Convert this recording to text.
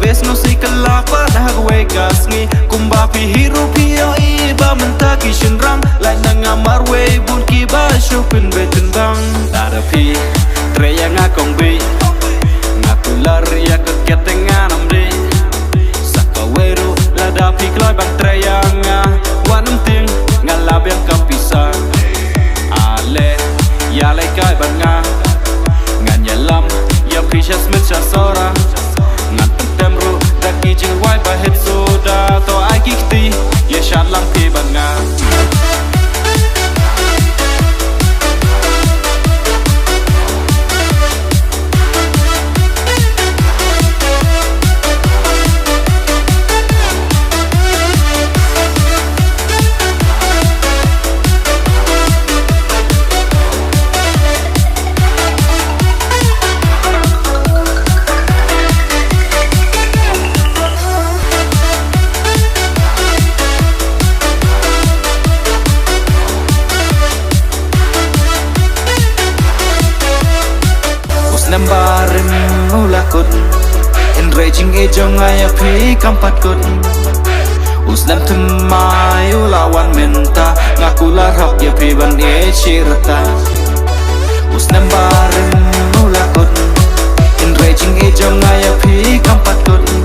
vez no sei kelapa dah wegas ngi kumba pi hiru pio I ba menta ki shinrang lai nang amar we bun ki ba shupin betin bang ada pi treya nga kong bi ngakular ya keketengan amde sakaweru lada pi kloi bang treya nga wanum ting ngalab yang kapisa ale ya lai kai bang nga nganyalam ya precious mit sora ngan temru daki jing wai ba het soda to ai kikti ye shat lang pi bang nga Nambarin ulakut enraging ejong aya pi kampat kut uslam temai ulawan menta ngakular hok ya pi ban e chirta usnambarin ulakut enraging ejong aya pi kampat kut